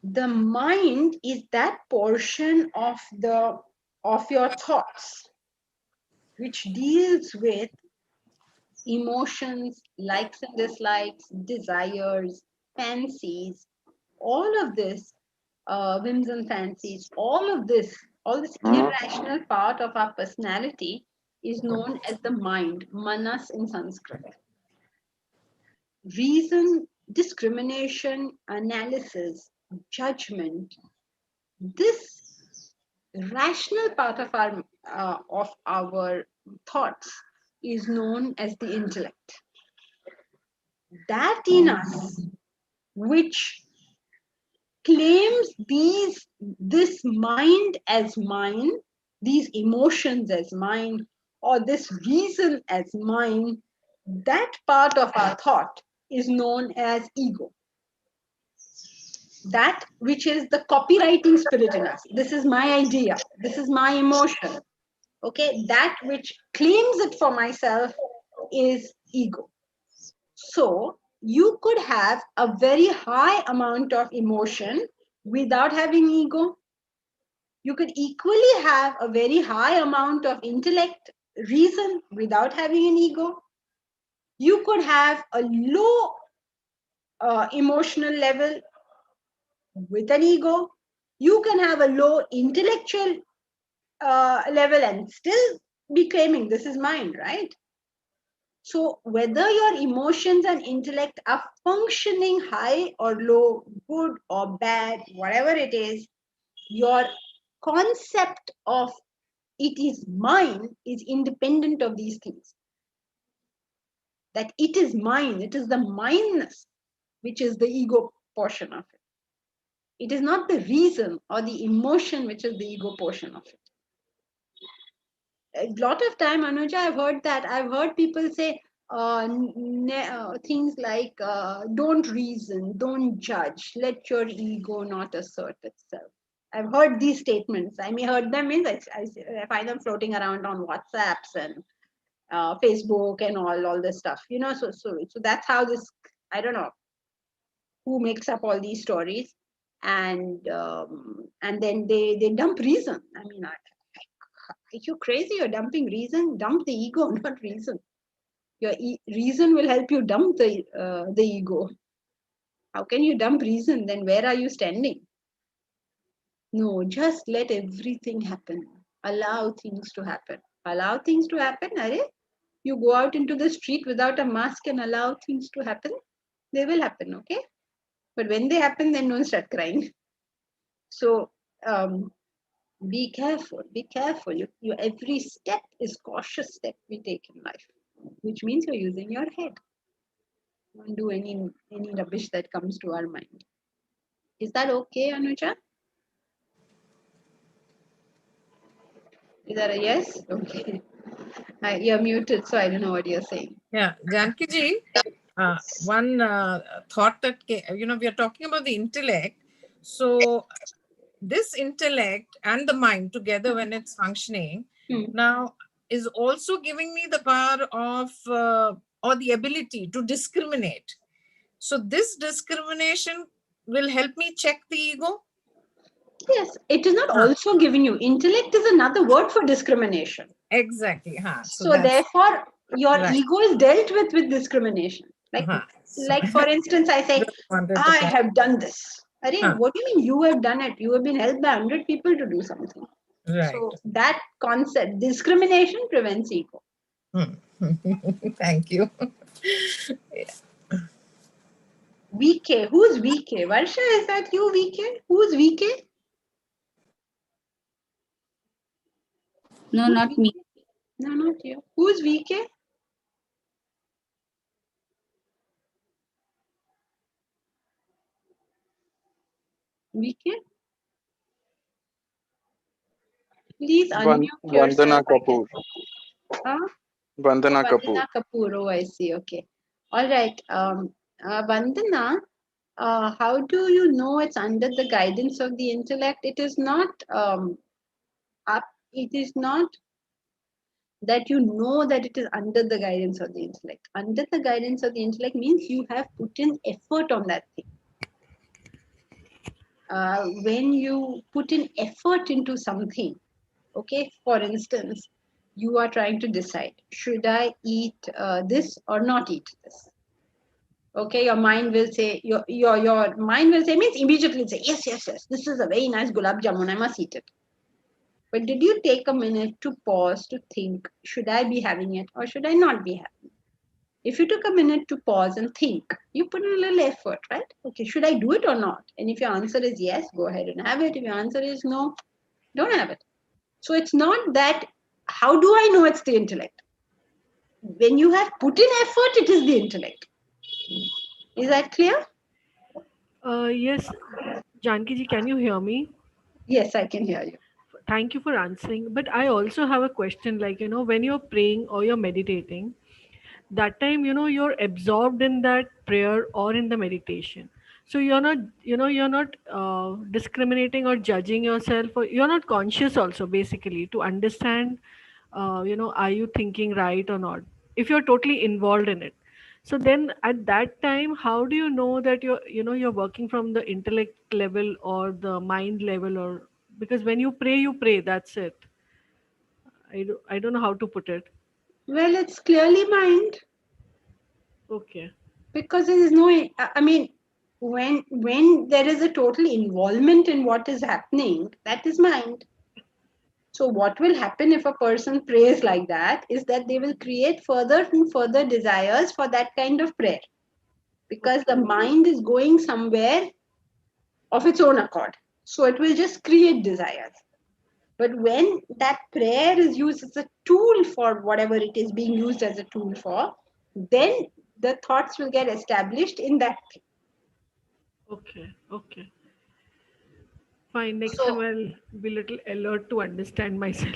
The mind is that portion of your thoughts which deals with emotions, likes and dislikes, desires, fancies, all of this, whims and fancies, all this irrational part of our personality is known as the mind, manas in Sanskrit. Reason, discrimination, analysis, judgment, this rational part of our thoughts is known as the intellect. That in us, which claims this mind as mine, these emotions as mine, or this reason as mine, that part of our thought is known as ego. That which is the copywriting spirit in us. This is my idea. This is my emotion. Okay, that which claims it for myself is ego. So you could have a very high amount of emotion without having ego. You could equally have a very high amount of intellect, reason without having an ego. You could have a low emotional level with an ego. You can have a low intellectual level and still be claiming this is mine, right? So whether your emotions and intellect are functioning high or low, good or bad, whatever it is, your concept of it is mine is independent of these things. That it is mine, it is the mineness, which is the ego portion of it. It is not the reason or the emotion, which is the ego portion of it. A lot of time, Anuja, I've heard people say things like don't reason, don't judge, let your ego not assert itself. I've heard these statements. I may heard them means I find them floating around on WhatsApps and Facebook and all this stuff. So that's how this, I don't know who makes up all these stories, and then they dump reason. I mean, are you crazy? You're dumping reason? Dump the ego, not reason. Your reason will help you dump the ego. How can you dump reason? Then where are you standing? No, just let everything happen. Allow things to happen. Allow things to happen. You go out into the street without a mask and allow things to happen. They will happen, okay? But when they happen, then don't start crying. So Be careful, be careful. You every step is cautious step we take in life, which means you're using your head. Don't do any rubbish that comes to our mind. Is that okay, Anuja? Is that a yes? Okay. You're muted, so I don't know what you're saying. Yeah, Janki ji, one thought that, we are talking about the intellect. So this intellect and the mind together when it's functioning now is also giving me the power of or the ability to discriminate. So this discrimination will help me check the ego? Yes, it is not also giving you. Intellect is another word for discrimination. Exactly. So therefore, your ego is dealt with discrimination. Like for instance, I say, I have done this. What do you mean you have done it? You have been helped by 100 people to do something. Right. So that concept, discrimination prevents ego. Thank you. VK, who's VK? Varsha, is that you, VK? Who's VK? No, not me. No, not you. Who's VK? VK? Please unmute yourself. Vandana Kapoor. Huh? Vandana Kapoor. Vandana Kapoor. Oh, I see. Okay. All right. Vandana, how do you know it's under the guidance of the intellect? It is not it is not that you know that it is under the guidance of the intellect. Under the guidance of the intellect means you have put in effort on that thing. When you put in effort into something, okay, for instance, you are trying to decide, should I eat this or not eat this? Okay, your mind will say, your mind will say, means immediately say, yes, this is a very nice gulab jamun, I must eat it. But did you take a minute to pause to think, should I be having it or should I not be having it? If you took a minute to pause and think, you put in a little effort, right? Okay, should I do it or not? And if your answer is yes, go ahead and have it. If your answer is no, don't have it. So it's not that, how do I know it's the intellect? When you have put in effort, it is the intellect. Is that clear? Yes, Janki ji, can you hear me? Yes, I can hear you. Thank you for answering. But I also have a question, like, when you're praying or you're meditating, that time, you're absorbed in that prayer or in the meditation. So you're not discriminating or judging yourself, or you're not conscious also, basically, to understand, are you thinking right or not? If you're totally involved in it. So then at that time, how do you know that you're working from the intellect level or the mind level, or because when you pray, that's it. I don't know how to put it. Well, it's clearly mind. Okay. Because there is no, I mean, when there is a total involvement in what is happening, that is mind. So what will happen if a person prays like that is that they will create further and further desires for that kind of prayer. Because the mind is going somewhere of its own accord. So it will just create desires. But when that prayer is used as a tool for whatever it is being used as a tool for, then the thoughts will get established in that thing. Okay. Fine. Next time I'll be a little alert to understand myself.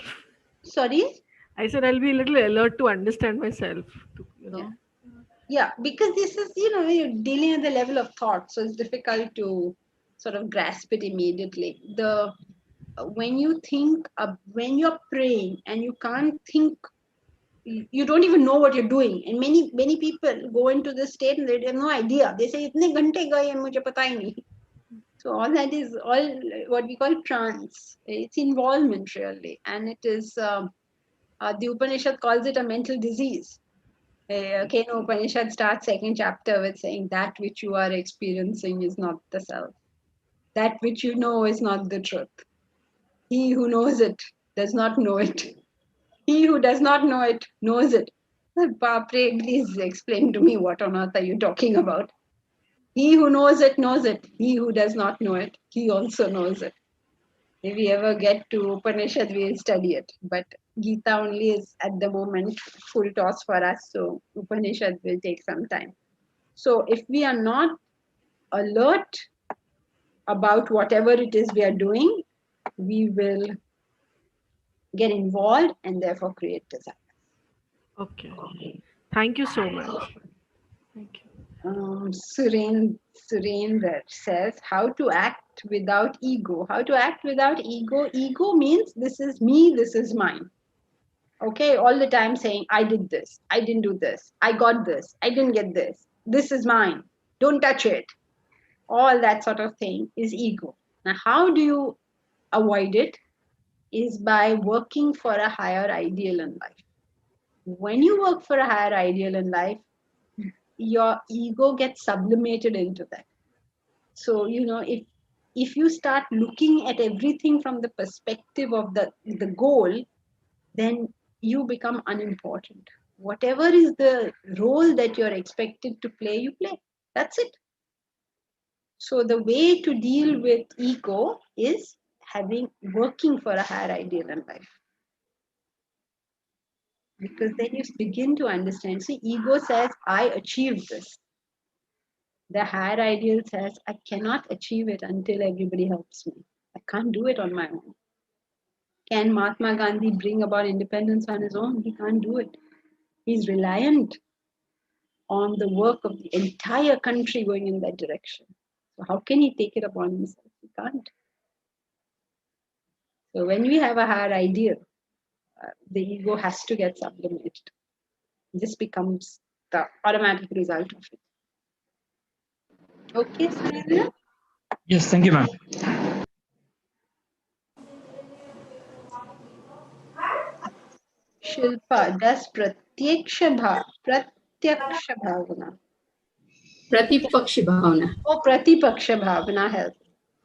Sorry? I said I'll be a little alert to understand myself. Yeah, because this is, you're dealing at the level of thought, so it's difficult to sort of grasp it immediately. When you think, when you're praying and you can't think, you don't even know what you're doing. And many people go into this state and they have no idea. They say, "Itne ghante gaye and mujhe pata hi nahi." So all that is all what we call trance. It's involvement really, and it is the Upanishad calls it a mental disease. Kena Upanishad starts second chapter with saying that which you are experiencing is not the self. That which you know is not the truth. He who knows it does not know it. He who does not know it knows it. Bapre, please explain to me what on earth are you talking about? He who knows it knows it. He who does not know it, he also knows it. If we ever get to Upanishad, we'll study it. But Gita only is at the moment full toss for us. So Upanishad will take some time. So if we are not alert about whatever it is we are doing, we will get involved and therefore create desire. Okay. Thank you so much. Thank you. Surendra says, how to act without ego. How to act without ego? Ego means this is me, this is mine. Okay, all the time saying, I did this, I didn't do this, I got this, I didn't get this is mine, don't touch it. All that sort of thing is ego. Now, how do you avoid it? Is by working for a higher ideal in life. When you work for a higher ideal in life, your ego gets sublimated into that. So, if you start looking at everything from the perspective of the goal, then you become unimportant. Whatever is the role that you're expected to play, you play. That's it. So the way to deal with ego is working for a higher ideal in life. Because then you begin to understand. See, ego says, I achieved this. The higher ideal says, I cannot achieve it until everybody helps me. I can't do it on my own. Can Mahatma Gandhi bring about independence on his own? He can't do it. He's reliant on the work of the entire country going in that direction. So how can he take it upon himself? He can't. So when we have a higher ideal, the ego has to get sublimated. This becomes the automatic result of it. Okay, Surendra? Yes, thank you, ma'am. Shilpa, does pratyaksha bhavana? Pratipaksha bhavana. Oh, pratipaksha bhavana helps.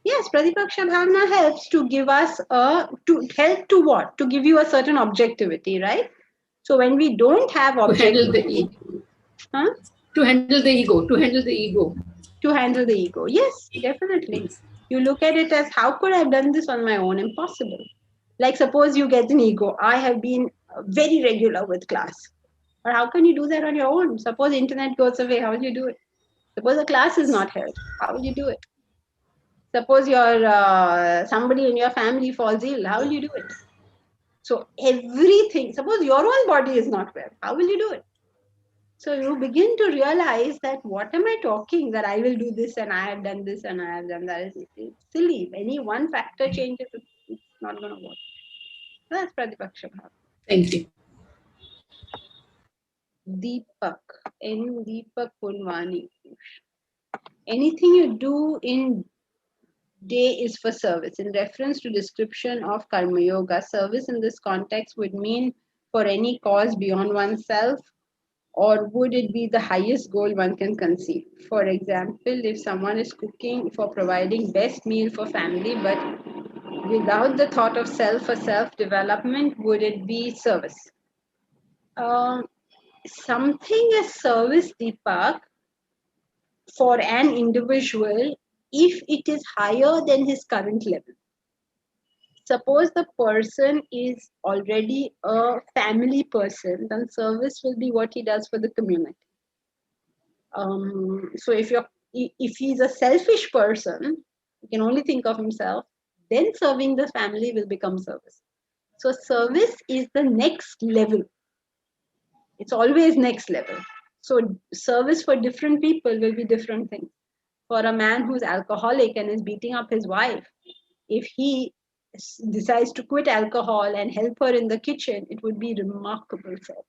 Yes, pratipaksha bhavana helps to give us to help to what? To give you a certain objectivity, right? So when we don't have objectivity, to handle the ego, to handle the ego. To handle the ego. Yes, definitely. You look at it as, how could I have done this on my own? Impossible. Like suppose you get an ego. I have been very regular with class. But how can you do that on your own? Suppose internet goes away, how will you do it? Suppose a class is not held, how will you do it? Suppose somebody in your family falls ill, how will you do it? So everything, suppose your own body is not well, how will you do it? So you begin to realize that what am I talking, that I will do this and I have done this and I have done that. It's silly. Any one factor changes, it's not going to work. So that's Pratipaksha Bhava. Thank you. Deepak Punwani. Anything you do in day is for service. In reference to description of Karma Yoga, service in this context would mean for any cause beyond oneself, or would it be the highest goal one can conceive? For example, if someone is cooking for providing best meal for family, but without the thought of self or self-development, would it be service? Something is service, Deepak, for an individual if it is higher than his current level. Suppose the person is already a family person, then service will be what he does for the community. So if he's a selfish person, he can only think of himself, then serving the family will become service. So service is the next level. It's always next level. So service for different people will be different things. For a man who's alcoholic and is beating up his wife, if he decides to quit alcohol and help her in the kitchen, it would be remarkable service.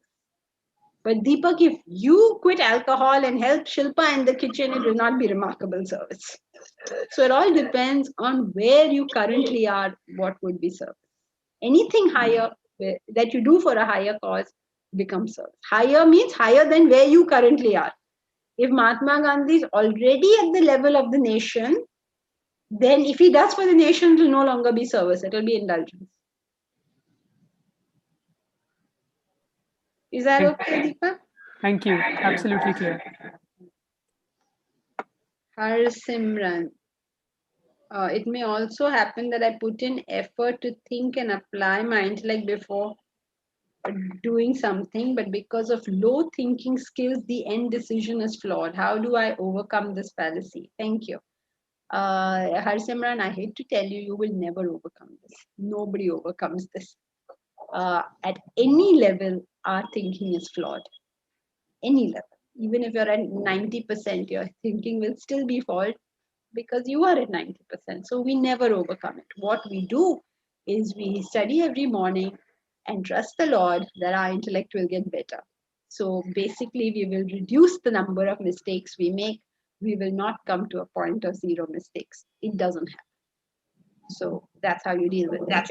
But Deepak, if you quit alcohol and help Shilpa in the kitchen, it will not be remarkable service. So it all depends on where you currently are, what would be service. Anything higher that you do for a higher cause becomes service. Higher means higher than where you currently are. If Mahatma Gandhi is already at the level of the nation, then if he does for the nation, it will no longer be service, it will be indulgence. Is that okay, Deepak? Thank you. Absolutely clear. Har Simran. It may also happen that I put in effort to think and apply my intellect before doing something, but because of low thinking skills, the end decision is flawed. How do I overcome this fallacy? Thank you. Harsimran, I hate to tell you, you will never overcome this. Nobody overcomes this. At any level, our thinking is flawed. Any level. Even if you're at 90%, your thinking will still be flawed because you are at 90%. So we never overcome it. What we do is we study every morning and trust the Lord that our intellect will get better. So basically, we will reduce the number of mistakes we make. We will not come to a point of zero mistakes. It doesn't happen. So that's how you deal with it.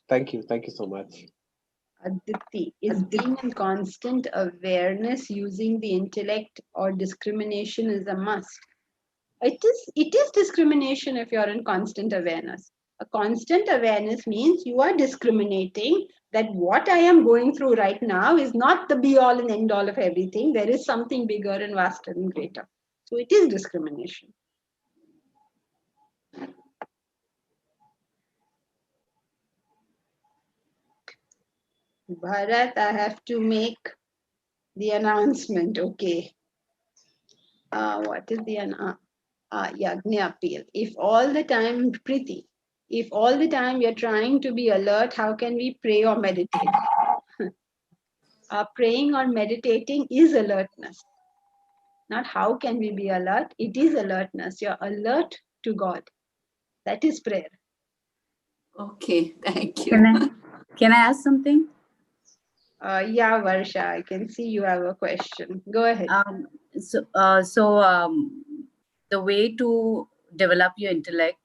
Thank you. Thank you so much. Aditi, is being in constant awareness using the intellect or discrimination is a must? It is discrimination if you're in constant awareness. A constant awareness means you are discriminating that what I am going through right now is not the be all and end all of everything. There is something bigger and vaster and greater. So it is discrimination. Bharat, I have to make the announcement. Okay. What is the Yagna appeal? If all the time, Priti, if all the time you're trying to be alert, how can we pray or meditate? Praying or meditating is alertness. Not how can we be alert, it is alertness. You're alert to God. That is prayer. Okay, thank you. Can I ask something? Yeah, Varsha, I can see you have a question. Go ahead. The way to develop your intellect,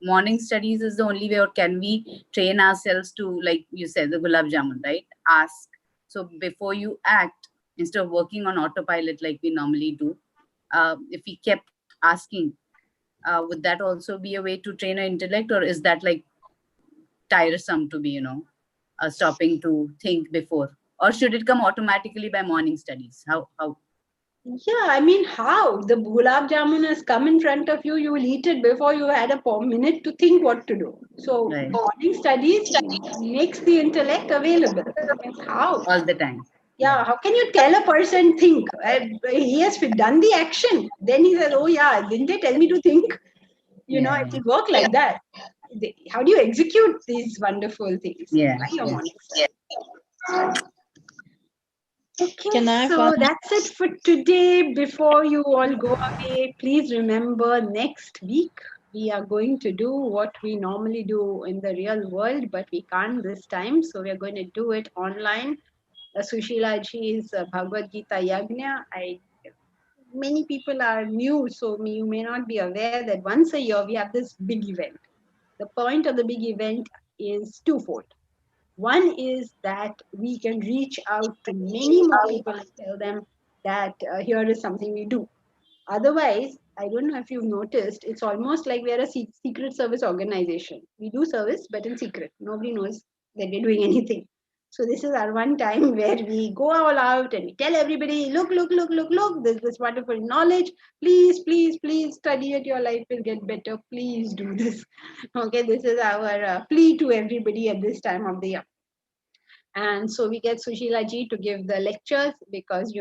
morning studies is the only way, or can we train ourselves to, like you said, the gulab jamun, right? Ask. So before you act, instead of working on autopilot like we normally do, if we kept asking, would that also be a way to train our intellect, or is that like tiresome to be, stopping to think before? Or should it come automatically by morning studies? How? Yeah, I mean, how? The gulab jamun has come in front of you, you will eat it before you had a minute to think what to do. So morning studies makes the intellect available. How? All the time. Yeah, how can you tell a person think? He has done the action. Then he says, oh yeah, didn't they tell me to think? You know, it will work like that. How do you execute these wonderful things? Yeah. By your morning study. Okay, Can I so that's it for today. Before you all go away, please remember next week we are going to do what we normally do in the real world, but we can't this time. So we are going to do it online. Sushila Ji's Bhagavad Gita Yagna. Many people are new, so you may not be aware that once a year we have this big event. The point of the big event is twofold. One is that we can reach out to many more people and tell them that here is something we do. Otherwise, I don't know if you've noticed, it's almost like we are a secret service organization. We do service, but in secret. Nobody knows that we're doing anything. So this is our one time where we go all out and we tell everybody, look, there's this wonderful knowledge. Please, please, please study it. Your life will get better. Please do this. Okay, this is our plea to everybody at this time of the year. And so we get Sushila Ji to give the lectures because,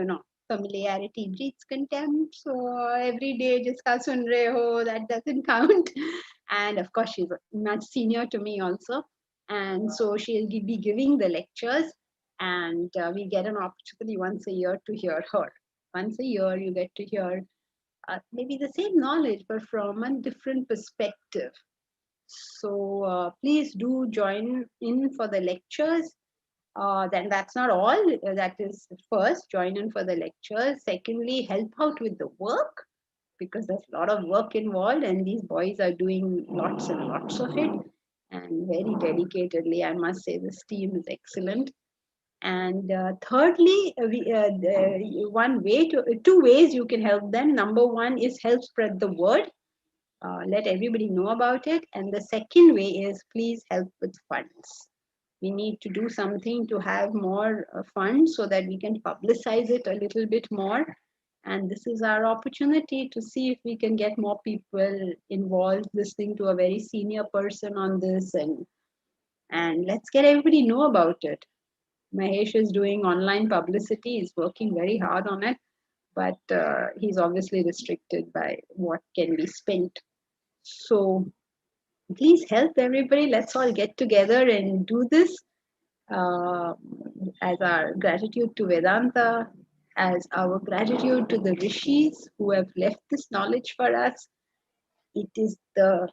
familiarity breeds contempt. So every day, jiska sun rahe ho, that doesn't count. And of course, she's much senior to me also. And so she'll be giving the lectures, and we get an opportunity once a year to hear her. Once a year, you get to hear maybe the same knowledge, but from a different perspective. So please do join in for the lectures. Then that's not all. That is first, join in for the lectures. Secondly, help out with the work, because there's a lot of work involved and these boys are doing lots and lots of it, and very dedicatedly. I must say this team is excellent. And thirdly, two ways you can help them. Number one is help spread the word. Let everybody know about it. And the second way is please help with funds. We need to do something to have more funds so that we can publicize it a little bit more. And this is our opportunity to see if we can get more people involved, listening to a very senior person on this, and let's get everybody know about it. Mahesh is doing online publicity. He's working very hard on it, but he's obviously restricted by what can be spent. So please help everybody. Let's all get together and do this as our gratitude to Vedanta, as our gratitude to the rishis who have left this knowledge for us. It is the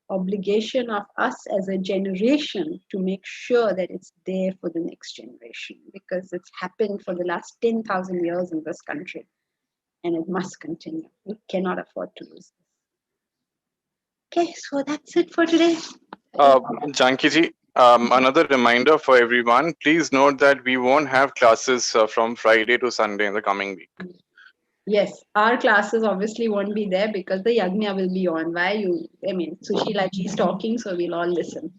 obligation of us as a generation to make sure that it's there for the next generation, because it's happened for the last 10,000 years in this country, and it must continue. We cannot afford to lose this. Okay, so that's it for today. Janki ji, another reminder for everyone, please note that we won't have classes from Friday to Sunday in the coming week. Yes, our classes obviously won't be there because the yagna will be on. Sushila ji is talking, so we'll all listen.